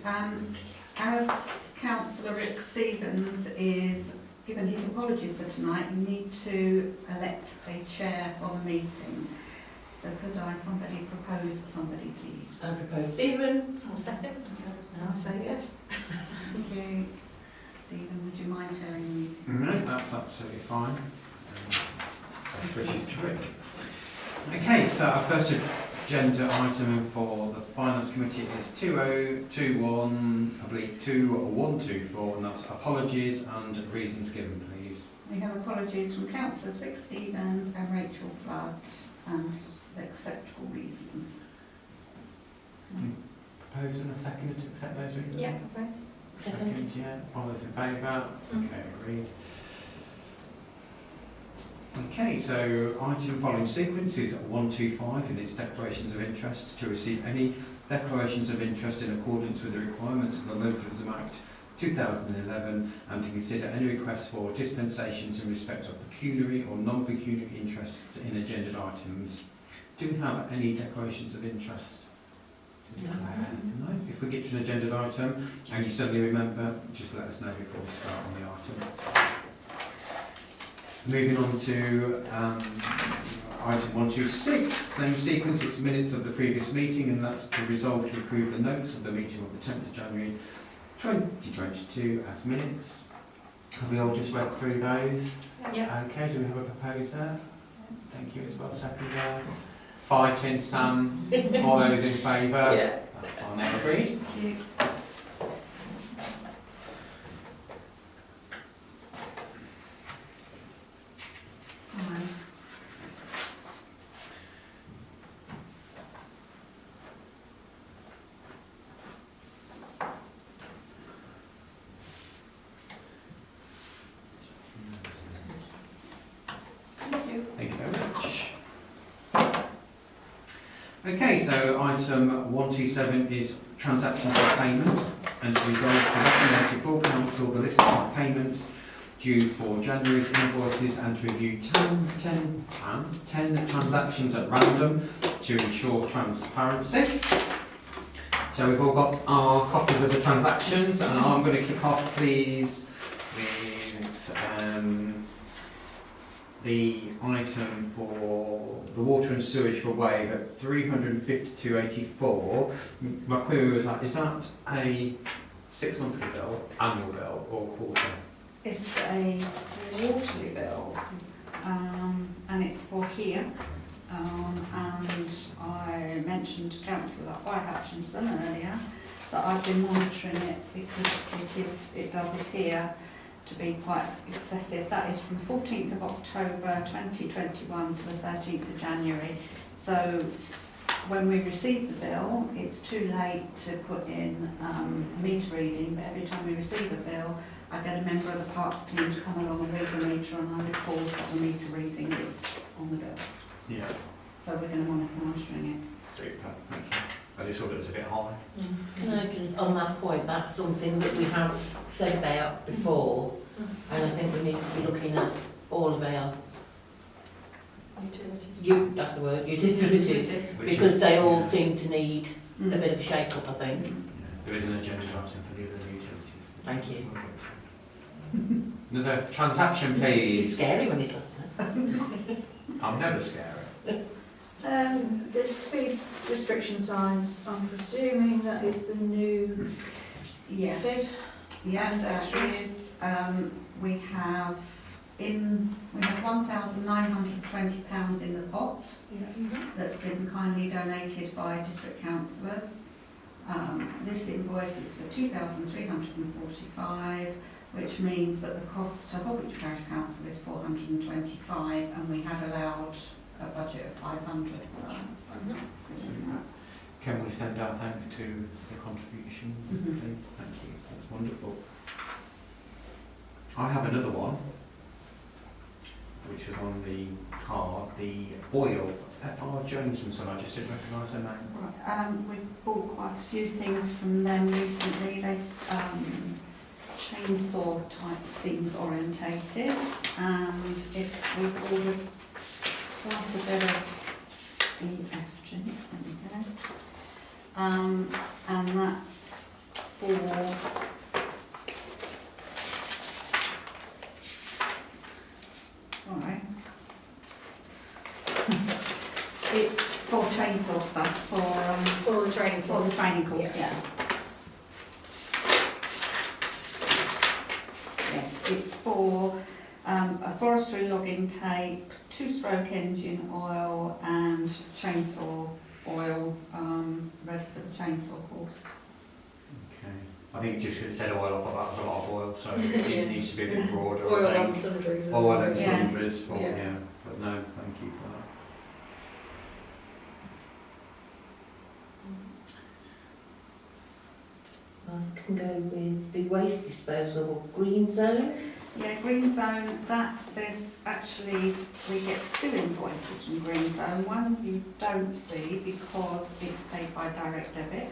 As Councillor Rick Stevens is given his apologies for tonight, you need to elect a chair for the meeting. So could somebody propose somebody, please? I propose Stephen. I'll second. I'll say yes. Thank you. Stephen, would you mind chairing the meeting? No, that's absolutely fine. Best wishes to Rick. Okay, so our first agenda item for the Finance Committee is 2021, I believe 2124, and that's apologies and reasons given, please. We have apologies from Councillors Rick Stevens and Rachel Flood and acceptable reasons. Propose and a second to accept those reasons? Yeah, propose. Second, yeah. All those in favour? Okay, agreed. Okay, so item following sequence is 125 in its declarations of interest to receive any declarations of interest in accordance with the requirements of the Localism Act 2011 and to consider any requests for dispensations in respect of pecuniary or non-pecuniary interests in agenda items. Do we have any declarations of interest to declare? No. If we get to an agenda item and you suddenly remember, just let us know before we start on the item. Moving on to item 126, same sequence, it's minutes of the previous meeting, and that's to resolve to approve the notes of the meeting of the 10th of January 2022 as minutes. Have we all just read through those? Yeah. Okay, do we have a proposer? Thank you as well, seconder. Fighting, Sam, all those in favour? Yeah. That's fine, now agreed. Thank you. Sorry. Thank you. Thank you very much. Okay, so item 127 is transactions of payment, and to resolve to recommend to full council the list of payments due for January's invoices and to review 10 transactions at random to ensure transparency. So we've all got our copies of the transactions, and I'm going to kick off please with the item for the water and sewage for Wave at 352.84. My query was that, is that a 6-monthly bill, annual bill, or quarter? It's a quarterly bill, and it's for here. And I mentioned to Councillor Hutchinson earlier that I've been monitoring it because it does appear to be quite excessive. That is from the 14th of October 2021 to the 13th of January. So when we receive the bill, it's too late to put in a meter reading, but every time we receive a bill, I get a member of the parks team to come along and read the meter, and I record what the meter reading is on the bill. Yeah. So we're going to monitor monitoring Super, thank you. I just thought it was a bit high. Can I just, on that point, that's something that we have said about before, and I think we need to be looking at all of our utilities. That's the word, utilities, because they all seem to need it. a bit of a shake-up, I think. Yeah. There is an agenda item for the other utilities. Thank you. Another transaction, It's please. scary when he's like that. I'm never scary. The speed restriction signs, I'm presuming that is the new Yeah. SID. Yeah, that is. We have £1,920 in the pot that's been kindly donated by district councillors. This invoice is for £2,345, which means that the cost of Holwich Parish Council is £425, and we had allowed a budget of £500 for that. So Can we send our thanks to the contributions, please? Thank you, that's wonderful. I have another one, which is on the card, the oil, F.R. Jones and Son, I just didn't recognise her name. Right, we've bought quite a few things from them recently. They've chainsaw type things orientated, and we've ordered quite a bit of EFG, and that's for, alright. It's for chainsaw stuff, For the training for the course. training course, Yeah. yeah. Yes, it's for a forestry logging tape, two-stroke engine oil and chainsaw oil, ready for the chainsaw course. Okay. I think it just should have said oil, I thought that was a lot of oil, so it needs to be a bit broader. Oil I and think. sundries. Oil and Yeah. sundries, for, Yeah. yeah. But no, thank you for that. I can go with the waste disposal or green zone. Yeah, Green Zone, that there's actually, we get 2 invoices from Green Zone. One you don't see because it's paid by direct debit,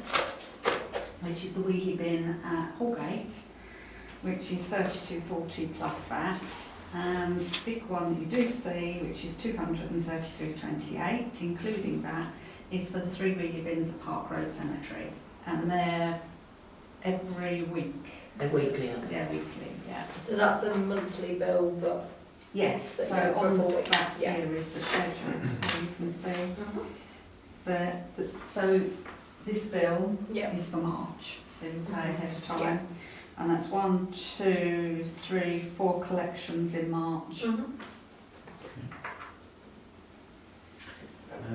which is the wheelie bin at Hallgate, which is 32.40 plus VAT. And the big one that you do see, which is 233.28, including VAT, is for the 3 wheelie bins at Park Road Cemetery. And they're every week. They're weekly, aren't they? They're weekly, yeah. So that's a monthly bill, but Yes, So so yeah, for on 4 weeks, that yeah. here is the schedule, so you can see so this bill yeah. is for March, so you pay ahead of time. And that's 1, 2, 3, 4 collections in March. I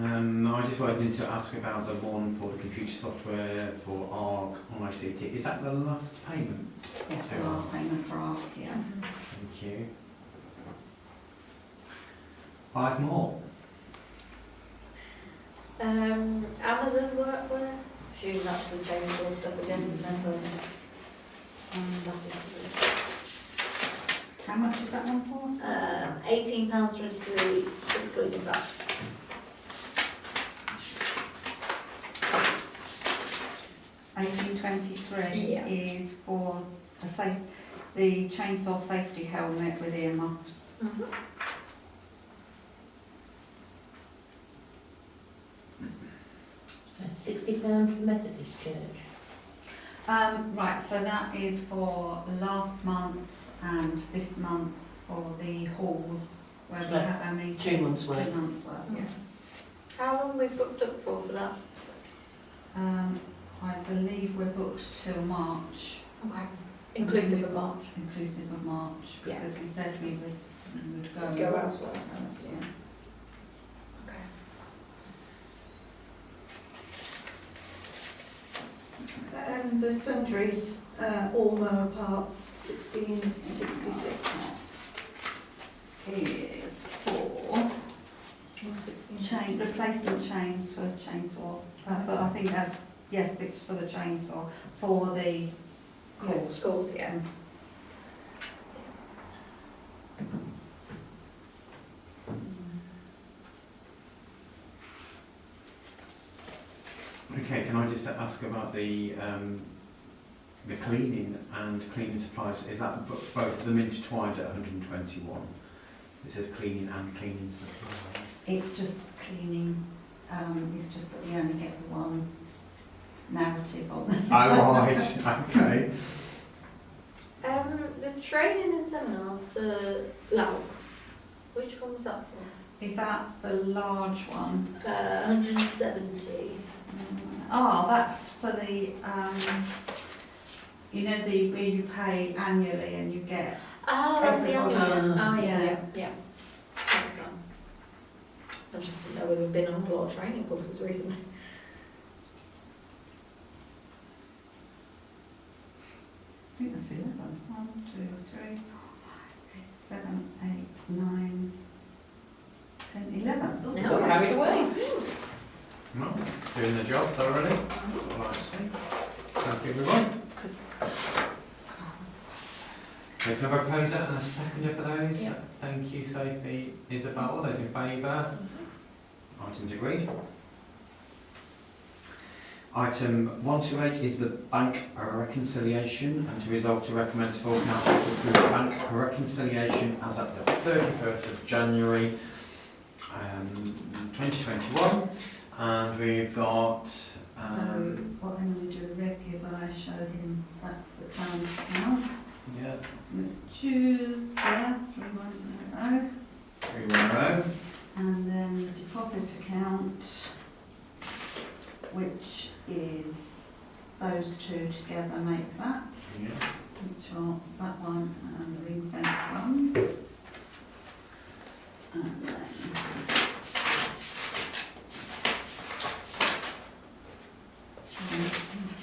just wanted to ask about the one for the computer software for ARC ICT. Is that the last payment? Yes, the last payment for ARC, yeah. Thank you. 5 more. Amazon workwear. Assume that's the chainsaw stuff again. Never started to. How much is that one for? £18.23 excluding VAT. 1823 Yeah. is for the chainsaw safety helmet with earmuffs. £60 to the Methodist Church. Right, so that is for last month and this month for the hall where we That's have our meetings. 2 months' worth. 2 months worth, yeah. How long we booked up for that? I believe we're booked till March, Okay. Inclusive of March. inclusive of March, Yeah. because we said we would go. Go elsewhere. Yeah. Okay. The sundries, all mower parts, 1666. Is for chain, replacement chains for chainsaw, but I think that's, yes, it's for the chainsaw, for the course. Course, yeah. Okay, can I just ask about the cleaning and cleaning supplies? Is that both of them intertwined at 121? It says cleaning and cleaning supplies. It's just cleaning, it's just that we only get the one narrative on it. Oh, right, okay. The training and seminars for LAUC, which one was that for? Is that the large one? 170. Oh, that's for the, you know, where you pay annually and you get, Oh, that's the Everybody. annual. Oh, Yeah. yeah. That's that. I just didn't know whether we've been on a lot of training courses recently. I think that's 11. 1, 2, 3, 4, 5, 6, 7, 8, 9, 10, 11. Oh, Got carried away. Well, doing the job thoroughly. That's what I see. Thank you, everyone. So can I propose that and a seconder for those? Yeah. Thank you, Sophie. Isabel, all those in favour? Items agreed. Item 128 is the bank reconciliation, and to resolve to recommend to full council to approve the bank reconciliation as at the 31st of January 2021. And we've got So what I'm going to do, Rick, is I show him that's the town account, Yeah, which is there, 3100, 310. and then the deposit account, which is those two together make that, Yeah. which are that one and the ring fence one. And then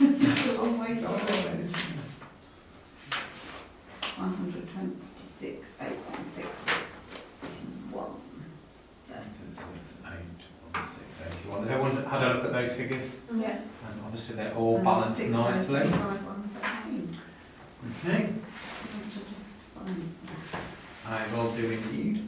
it's a long way from it. 126, 816, 81. Everyone had a look at those figures, Yeah. and obviously they're all balanced nicely. 117. Okay, Want to just sign? I will do indeed.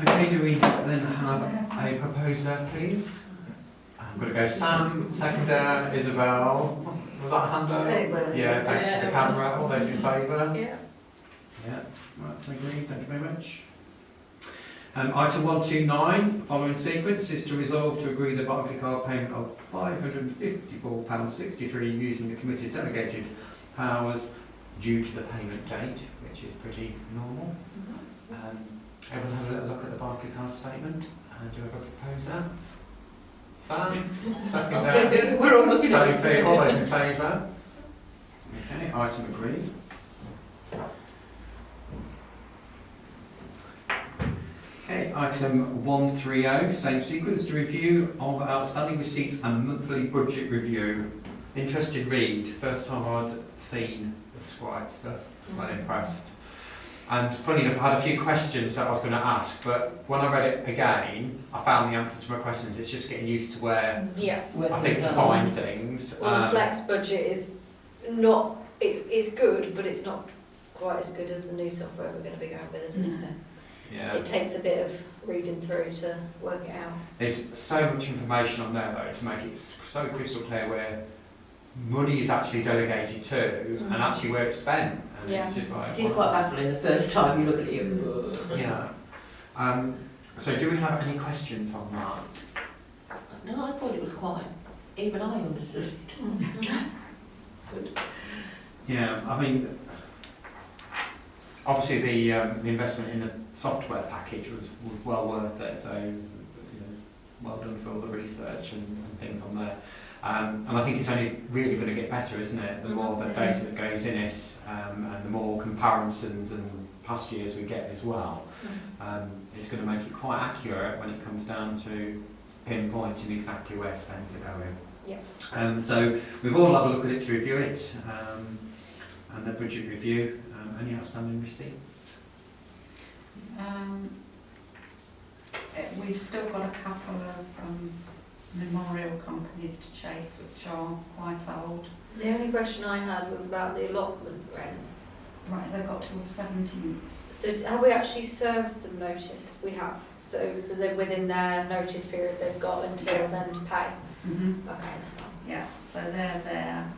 Okay, do we then have a proposer, please? I'm going to go Sam, seconder, Isabel. Was that a hand up? Yeah, thanks to the camera. All those in favour? Yeah. Yeah, that's agreed. Thank you very much. Item 129, following sequence, is to resolve to agree the Barclaycard payment of £554.63 using the committee's delegated powers due to the payment date, which is pretty normal. Everyone have a little look at the Barclaycard statement. Do you have a proposer? Sam, seconder. We're all looking at Sophie, all those in favour? Okay, item agreed. Okay, item 130, same sequence, to review of outstanding receipts and monthly budget review. Interesting read, first time I'd seen the Scribe stuff, quite impressed. And funny enough, I had a few questions that I was going to ask, but when I read it again, I found the answers to my questions. It's just getting used to where Yeah. I think to find things. Well, the flex budget is not, it's good, but it's not quite as good as the new software we're going to be going with, isn't it? So Yeah. it takes a bit of reading through to work it out. There's so much information on there though to make it so crystal clear where money is actually delegated to and actually where it's spent. And Yeah. it's just like, It is quite baffling the first time you look at it. yeah. So do we have any questions on that? No, I thought it was quite, even I understood it. Good. Yeah, I mean, obviously the investment in the software package was well worth it, so well done for all the research and things on there. And I think it's only really going to get better, isn't it? The more the data that goes in it, and the more comparisons and past years we get as well, it's going to make it quite accurate when it comes down to pinpointing exactly where spends are going. Yeah. So we've all had a look at it to review it, and the budget review. Any outstanding receipts? We've still got a couple of memorial companies to chase, which are quite old. The only question I had was about the allotment rents. Right, they've got till the 17th. So have we actually served them notice? We have. So they're within their notice period they've got until then to pay. Mm-hmm. Okay, that's fine. Yeah, so they're there.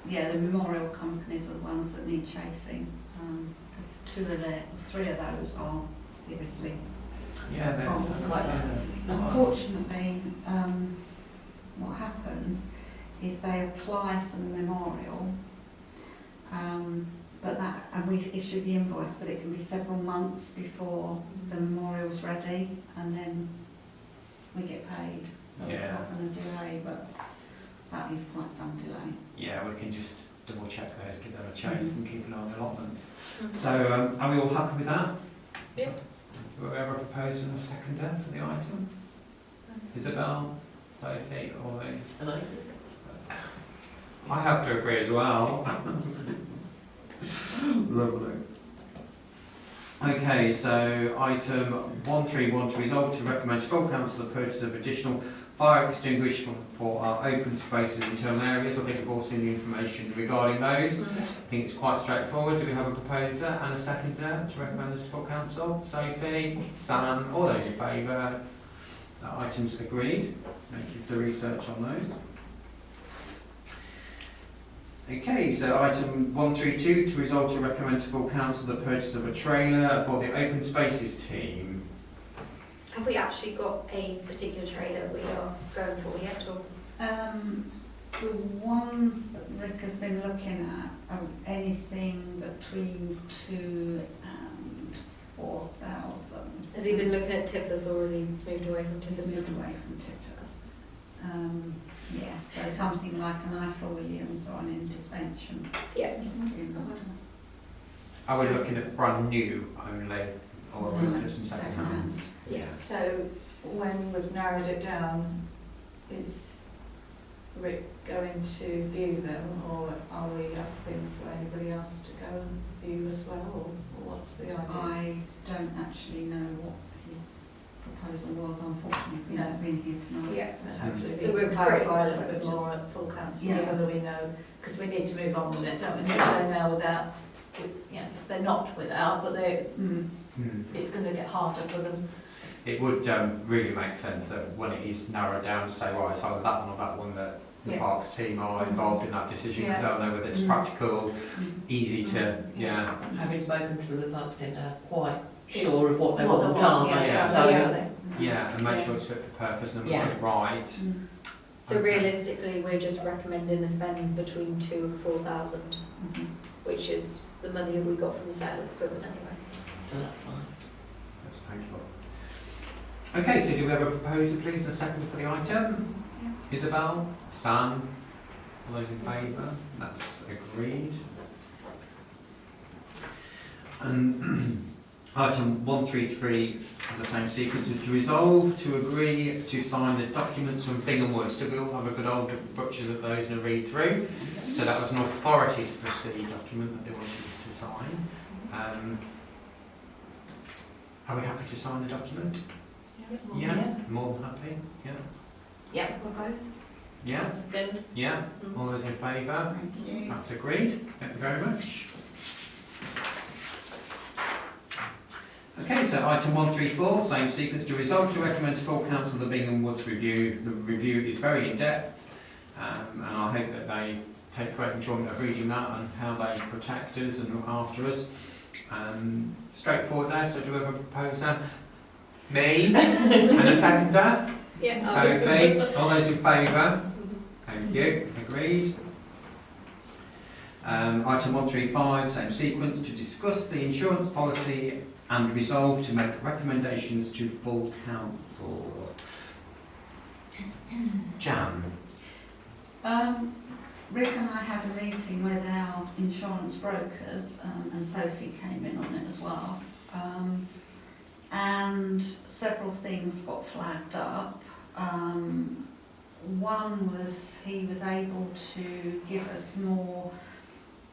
Yeah, the memorial companies are the ones that need chasing, because 3 of those are seriously. Yeah, that's quite Unfortunately, what happens is they apply for the memorial, and we issue the invoice, but it can be several months before the memorial's ready, and then we get paid. So it's often a delay, but that is quite some delay. Yeah, we can just double check those, give them a chase and keep an eye on the allotments. So are we all happy with that? Yeah. Do we have a proposer and a seconder for the item? Isabel, Sophie, all those? And I have to agree as well. Lovely. Okay, so item 131, to resolve to recommend to full council the purchase of additional fire extinguishers for our open spaces and internal areas. I think we've all seen the information regarding those. I think it's quite straightforward. Do we have a proposer and a seconder to recommend this to full council? Sophie, Sam, all those in favour? Items agreed. Thank you for the research on those. Okay, so item 132, to resolve to recommend to full council the purchase of a trailer for the open spaces team. Have we actually got a particular trailer we are going for yet, or? The ones that Rick has been looking at are anything between 2 and 4,000. Has he been looking at tippers, or has he moved away from He's tippers? moved away from tippers. Yeah, so something like an IFA Williams or an indispension. Yeah. Are we looking at brand new only, or are we looking at some second hand? Second-hand. Yeah. So when we've narrowed it down, is Rick going to view them, or are we asking for anybody else to go and view as well, or what's the idea? I don't actually know what his proposal was, unfortunately, we haven't been here tonight. Yeah. And hopefully So we we're can clarify a pretty- little bit more at full council, Yeah. so that we know, because we need to move on with it, don't we? If they're now without, they're not without, but it's going to get harder for them. It would really make sense that when it is narrowed down, to say, right, it's either that one or that one, that the Yeah. Parks team are involved in that decision, because Yeah. they'll know whether it's Mm. practical, easy to, yeah. Having spoken to the Parks team, they're quite sure of what they What want, they aren't yeah, they? yeah. So, Yeah, and make sure it's fit for purpose and Yeah. put it right. Mm. So Okay. realistically, we're just recommending a spend between 2 and 4,000, Mhm. which is the money we got from the sale of equipment anyway. so that's fine. That's painful. Okay, so do we have a proposer, please, and a second for the item? Isabel, Sam, all those in favour? That's agreed. And item 133 of the same sequence is to resolve to agree to sign the documents from Bingham Woods. Do we all have a good old butchers of those and a read through? So that was an authority to proceed document that they wanted us to sign. Are we happy to sign the document? Yeah, more than happy. Yeah, Yeah. Propose? yeah, Good. yeah. Mm. All those in favour? Thank you. That's agreed. Thank you very much. Okay, so item 134, same sequence, to resolve to recommend to full council the Bingham Woods review. The review is very in-depth, and I hope that they take great enjoyment of reading that and how they protect us and look after us. Straightforward there, so do we have a proposer? Me, and a seconder? Yeah. Sophie, all those in favour? Thank you, agreed. Item 135, same sequence, to discuss the insurance policy and resolve to make recommendations to full council. Jan. Rick and I had a meeting with our insurance brokers, and Sophie came in on it as well. And several things got flagged up. One was he was able to give us more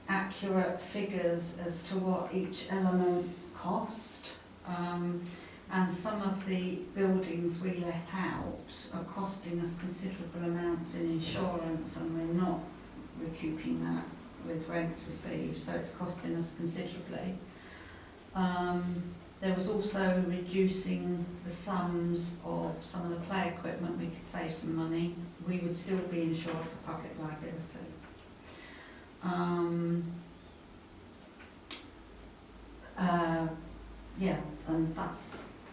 accurate figures as to what each element cost. And some of the buildings we let out are costing us considerable amounts in insurance, and we're not recouping that with rents received, so it's costing us considerably. There was also reducing the sums of some of the play equipment. We could save some money. We would still be insured for public liability. Yeah, and that's,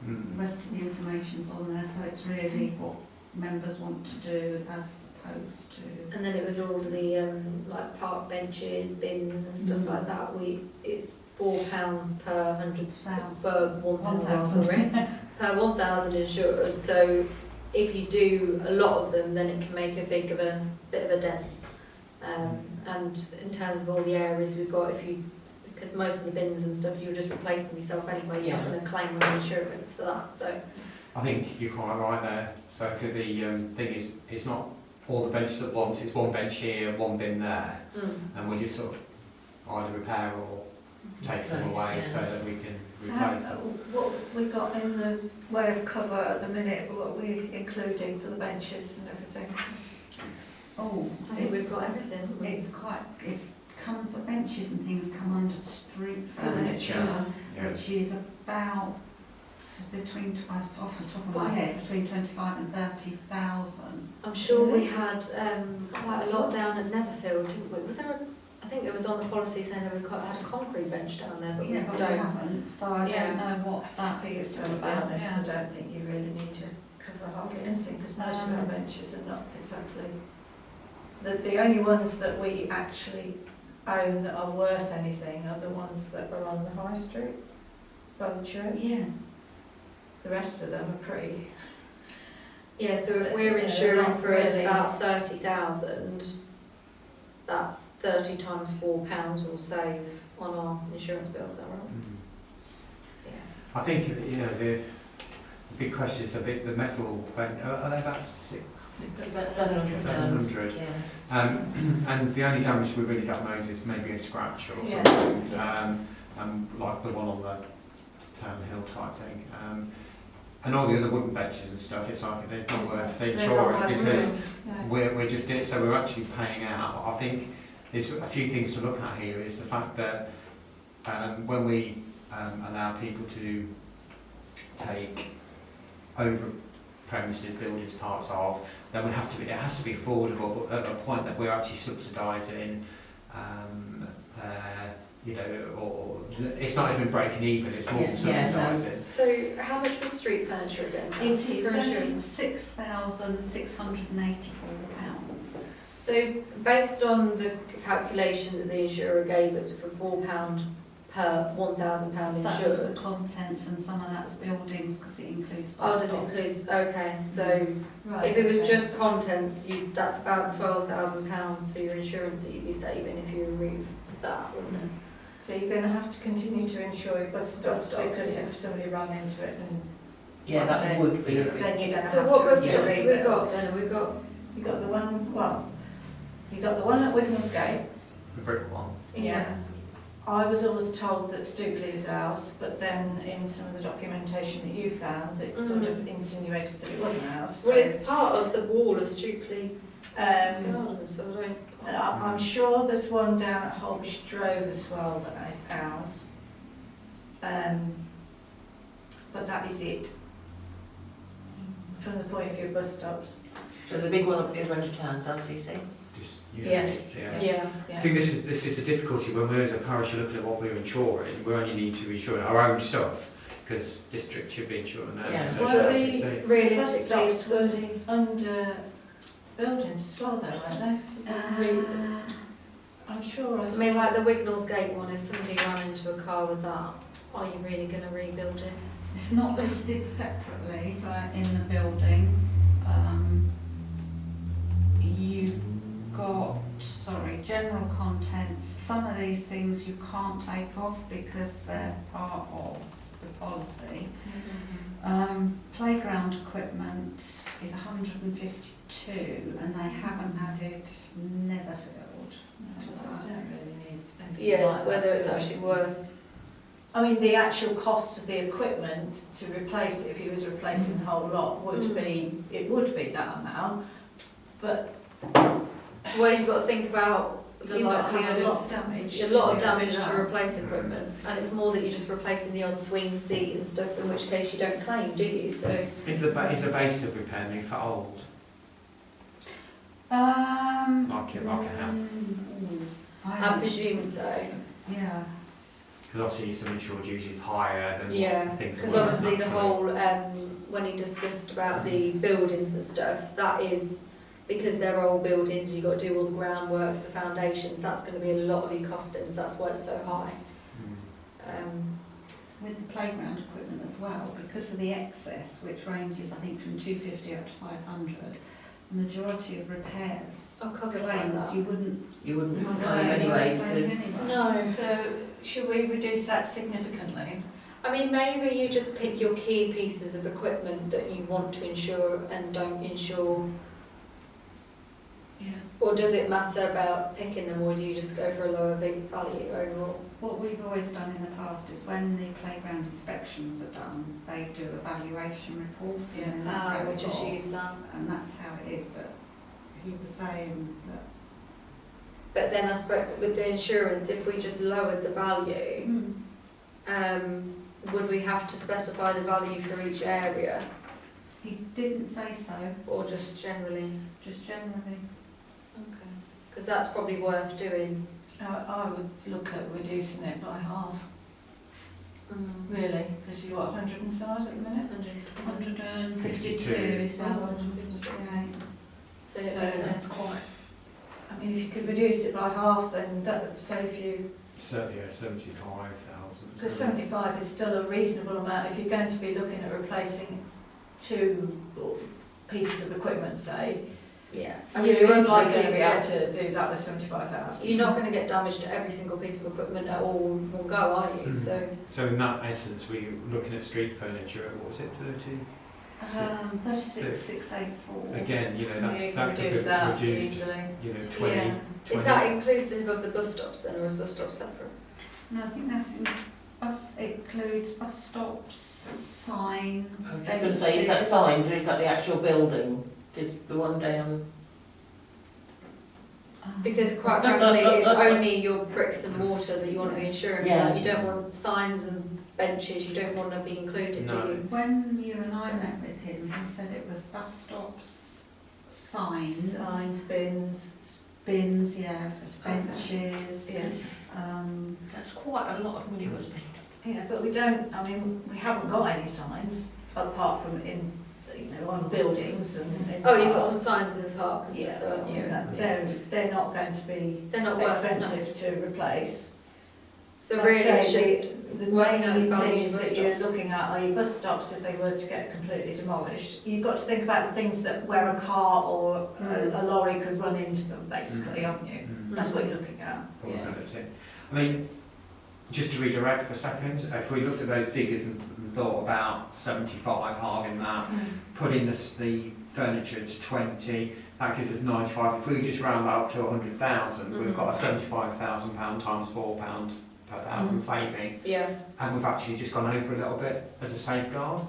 the rest of the information's on there, so it's really what members want to do as opposed to... And then it was all the like park benches, bins and stuff like that. It's £4 per 100,000 per 1,000, sorry, per 1,000 insured. So if you do a lot of them, then it can make a bit of a dent. And in terms of all the areas we've got, because most of the bins and stuff you just replace them yourself anyway, you're not going to claim on insurance for that. So I think you're quite right there. So for the thing is, it's not all the benches at once, it's one bench here, one bin there, and we just sort of either repair or take them away so that we can So replace them. what we got in the way of cover at the minute, what we including for the benches and everything? Oh, I think we've got everything. haven't we? it's comes, the benches and things come under street Furniture, furniture, Yeah. which is about between, off the top of my head, between 25 and 30,000. I'm sure we had quite a lot down at Netherfield, didn't we? Was there a I think it was on the policy saying that we had a concrete bench down there, but we Yeah, but we don't. haven't, so I Yeah. don't know what that To be is all totally about. honest, Yeah. I don't think you really need to cover hardly anything, because most of our benches are not exactly, the only ones that we actually own that are worth anything are the ones that are on the high street, by the church. Yeah. The rest of them are pretty, Yeah, so if But, we're yeah, insuring not for really. about 30,000, that's 30 times £4 will save on our insurance bill, is that right? Mm. Yeah. I think, you know, the big question is a bit, the metal, are they about About 700 pounds. 700. Yeah. And the only damage we've really got those is maybe a scratch or Yeah. something, like the one on the Town Hill type thing. And all the other wooden benches and stuff, it's like they're not worth the they're not insuring worth because it. No. we're just getting, so we're actually paying out. I think there's a few things to look at here is the fact that when we allow people to take over premises, buildings, parts of, then we have to be, it has to be affordable at a point that we're actually subsidising, you know, or it's not even breaking even, it's more than Yeah, no. subsidising. So how much was street furniture again? It is For insurance? £36,684. So based on the calculation that the insurer gave us for £4 per £1,000 That was for insured. contents and some of that's buildings because it includes Oh, bus does it stops. include, okay, so Right, if it was okay. just contents, that's about £12,000 for your insurance that you'd be saving if you remove that, wouldn't it? So you're going to have to continue to insure your bus stops stops, because yeah. if somebody ran into it, Yeah, that would be. Yeah. then you're going to So have what to bus rebuild. stops have we got then? We've got, You got the one, well, you got the one at Wigmelsgate. The brick one. yeah. I was always told that Stookley is ours, but then in some of the documentation that you found, it sort of insinuated that it wasn't ours. Well, it's part of the wall of Stukely Um, Gardens, so I don't. I'm sure there's one down at Holbish Drove as well that is ours. But that is it, from the point of view of bus stops. So the big one up the other end of town's LCC. Just Yes. yeah. Yeah. I think this is a difficulty when we as a parish are looking at what we're insuring. We only need to insure our own stuff because district should be insuring theirs. Yeah. So Well, as the- you say. Realistically, if Bus stops were somebody. under buildings as well though, weren't they? I'm sure I I saw. mean, like the Wignall's Gate one, if somebody ran into a car with that, are you really going to rebuild it? It's not listed separately Right. in the buildings. You've got, general contents. Some of these things you can't take off because they're part of the policy. Playground equipment is 152 and they haven't added Netherfield. So I don't really need anything Yeah, it's like whether that, it's do I? actually worth. I mean, the actual cost of the equipment to replace it, if you was replacing the whole lot, would be, it would be that amount, but Well, you've got to think about the you've got to have likelihood a lot of of damage. a lot of to be able damage do to that. replace equipment, and it's more that you're just replacing the odd swing seat and stuff, in which case you don't claim, do you? So Is the base of repair new for old? Like a house? I presume so. Yeah. Because obviously some insured usually is higher than Yeah, what things because were obviously the naturally. whole when he discussed about the buildings and stuff, that is because they're old buildings. You've got to do all the groundworks, the foundations. That's going to be a lot of your costings. That's why it's so high. Mm. With the playground equipment as well, because of the excess, which ranges I think from 250 up to 500, the majority of repairs I'll cover it like claims that. you wouldn't You wouldn't claim claim anyway because No. So, should we reduce that significantly? I mean, maybe you just pick your key pieces of equipment that you want to insure and don't insure. Yeah. Or does it matter about picking them, or do you just go for a lower value overall? What we've always done in the past is when the playground inspections are done, they do a valuation report Yeah. and then that We goes just off, use that. and that's how it is. But he was saying that But then I suppose with the insurance, if we just lowered the value, would we have to specify the value for each area, he didn't say so, or just generally? just generally. Okay. Because that's probably worth doing. I would look at reducing it by half, really, because you've got 100 and side at the minute. 152,058. So So that's quite. I mean, if you could reduce it by half, then that would save you, Certainly, 75,000. because 75 is still a reasonable amount. If you're going to be looking at replacing 2 pieces of equipment, say, Yeah. I you're mean, you're easily unlikely going to to be able get. to do that with 75,000. You're not going to get damage to every single piece of equipment at all in one go, are you? Mm. So. So in that essence, we're looking at street furniture, what was it, 30? 36,684. Again, You that can could reduce be that reduced, easily. 20. Yeah. 20. Is that inclusive of the bus stops then, or is bus stops separate? No, I think that's it includes bus stops, signs. I was just going to say, is that signs or is that the actual building? Because the one down. Because quite frankly, it's only your bricks and mortar that you want to be insuring. Yeah. Like, you don't want signs and benches, you don't want to be included, No. do you? When you and I met with him, he said it was bus stops, signs, bins, yeah, benches. Yeah. That's quite a lot of money was spent. Yeah, but we don't, I mean, we haven't got any signs apart from on buildings and. in Oh, you've got parks. some signs in the park and Yeah, stuff, haven't you? they're not going to be They're not worth expensive to replace. So Like I really, say, it's just the working out main the value things of bus that you're stops. looking at are your bus stops if they were to get completely demolished. You've got to think about the things that where a car or a lorry could run into them, basically, haven't you? That's what you're looking at. Vulnerability. I mean, just to redirect for a second, if we looked at those figures and thought about 75 halving that, putting the furniture to 20, that gives us 95. If we just round that up to 100,000, we've got a £75,000 times £4 per thousand saving, Yeah, and we've actually just gone over a little bit as a safeguard.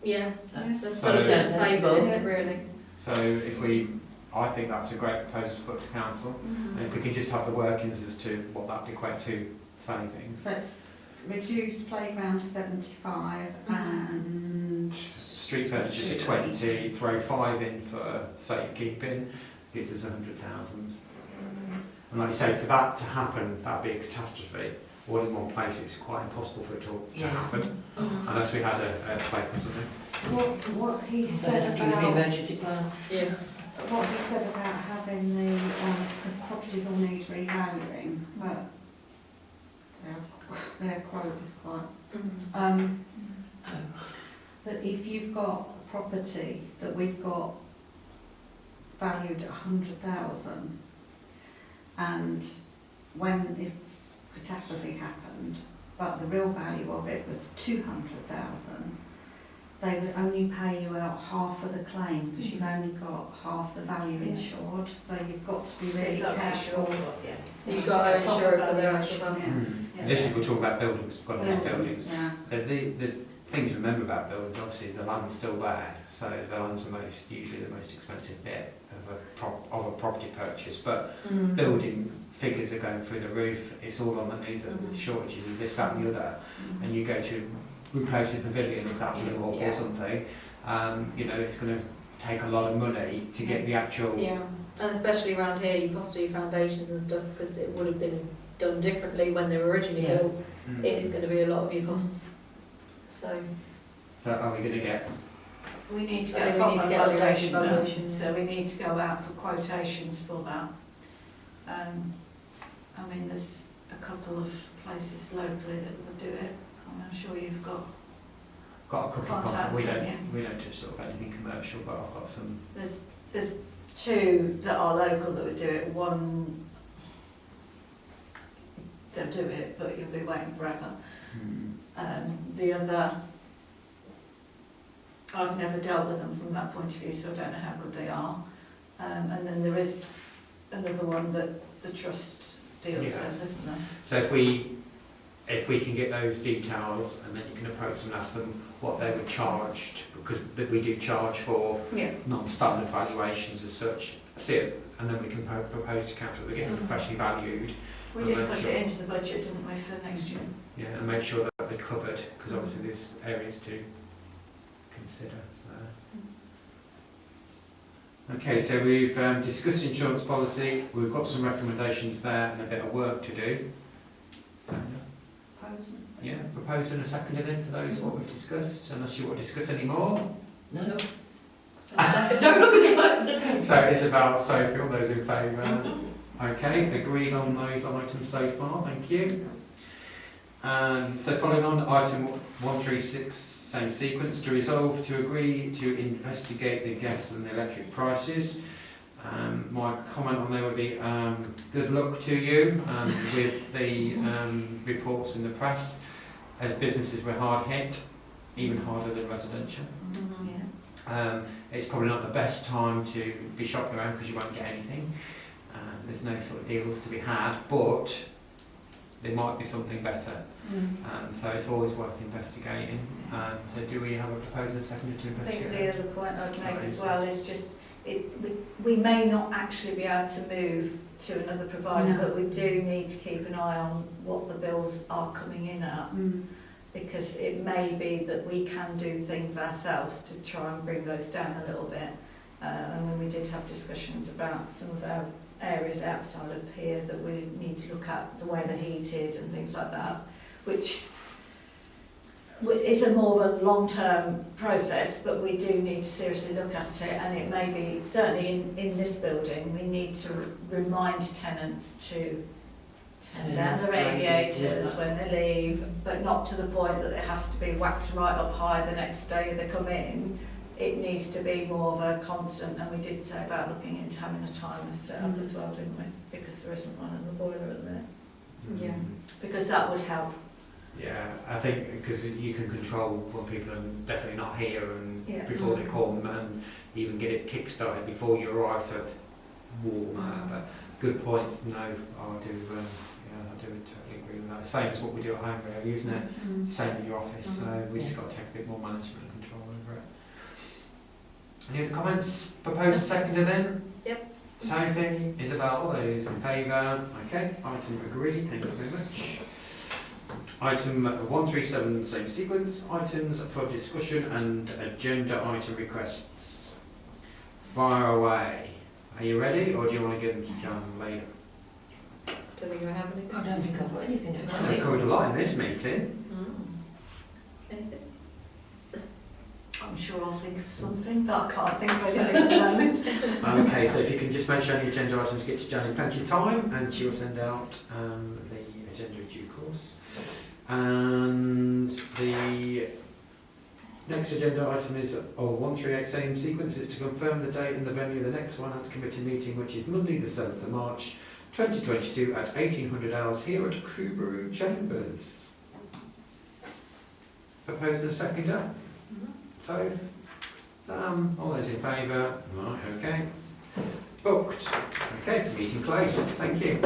yeah. That's That's So- still a bit Sounds saving, sensible. isn't it, really? So I think that's a great proposal to put to council, and if we could just have the workings as to what that would equate to savings. So it's reduce playground to 75 and Street furniture to 20, throw 5 in for safekeeping, gives us 100,000. And like you say, for that to happen, that'd be a catastrophe. All in one place, it's quite impossible for it to happen, unless we had a earthquake or something. what he Instead said of doing the about emergency plan. Yeah. what he said about having the because the properties all need revaluing, but their quote is quite that if you've got a property that we've got valued at 100,000, and if catastrophe happened, but the real value of it was 200,000, they would only pay you out half of the claim because you've only got half the value insured. So you've got to be really careful. So you've got to insure it for their actual value. This is, we're talking about buildings, we've got to get buildings. Yeah. The thing to remember about buildings, obviously the land's still there, so the land's usually the most expensive bit of a property purchase, but building figures are going through the roof, it's all on the news, there's shortages of this, that and the other, and you go to replace a pavilion if that blew up or something, it's going to take a lot of money to get the actual... Yeah, and especially around here, you cost your foundations and stuff because it would have been done differently when they were originally built. It is going to be a lot of your costs. So are we going to get... We need to I get a think we need proper to get a valuation done, valuation, so we need to go out for quotations for that. I mean, there's a couple of places locally that would do it. I'm sure you've got a couple of contacts. contacts, We yeah. don't do sort of anything commercial, but I've got some... There's 2 that are local that would do it. One don't do it, but you'll be waiting forever. The other, I've never dealt with them from that point of view, so I don't know how good they are. And then there is another one that the trust deals with, isn't there? So if we can get those details, and then you can approach them and ask them what they were charged, because that we do charge for non-standard valuations as such, see it, and then we can propose to council that they're getting professionally valued. We did put it into the budget, didn't we, for next year? Yeah, and make sure that they're covered, because obviously there's areas to consider. Okay, so we've discussed insurance policy, we've got some recommendations there and a bit of work to do. Yeah, proposed and a seconded then for those what we've discussed, unless you want to discuss any more. No. Don't look at me like So it's about Sophie, all those in favour? Okay, agreed on those items so far, thank you. So following on, item 136, same sequence, to resolve to agree to investigate the gas and the electric prices. My comment on there would be good luck to you with the reports in the press, as businesses were hard hit, even harder than residential. It's probably not the best time to be shopping around because you won't get anything. There's no sort of deals to be had, but there might be something better. So it's always worth investigating. So do we have a proposal seconded to I investigate? think the other point I'd make as well is just, we may not actually be able to move to another provider, No. but we do need to keep an eye on what the bills are coming in at, because it may be that we can do things ourselves to try and bring those down a little bit. And when we did have discussions about some of our areas outside of here that we need to look at, the way they're heated and things like that, which is a more of a long-term process, but we do need to seriously look at it, and it may be, certainly in this building, we need to remind tenants to turn down the radiators when they leave, but not to the point that it has to be whacked right up high the next day they come in. It needs to be more of a constant, and we did say about looking into having a timer set up as well, didn't we? Because there isn't one in the boiler at the minute. Yeah. Because that would help. Yeah, I think because you can control when people are definitely not here and Yeah. before they come, and even get it kick-started before you arrive, so it's warm. But good point. No, I do. I do totally agree with that. Same as what we do at home, really, isn't it? Same in your office. So we just got to take a bit more management and control over it. Any other comments? Proposed seconder then? Yep. Sophie, Isabel, all those in favour? Okay, item agreed, thank you very much. Item 137, same sequence, items for discussion and agenda item requests. Fire away. Are you ready, or do you want to give them to John later? Don't think we have anything. I don't think I've got anything We've actually. covered a lot in this meeting. Anything? I'm sure I'll think of something, but I can't think of anything at the moment. Okay, so if you can just make sure any agenda items get to Jan in plenty of time, and she will send out the agenda in due course. And the next agenda item is 138 same sequence, is to confirm the date and the venue of the next finance committee meeting, which is Monday the 7th of March 2022 at 1800 hours here at Kubaru Chambers. Proposed and a seconder? So, Sam, all those in favour? Right, okay. Booked. Okay, meeting closed. Thank you.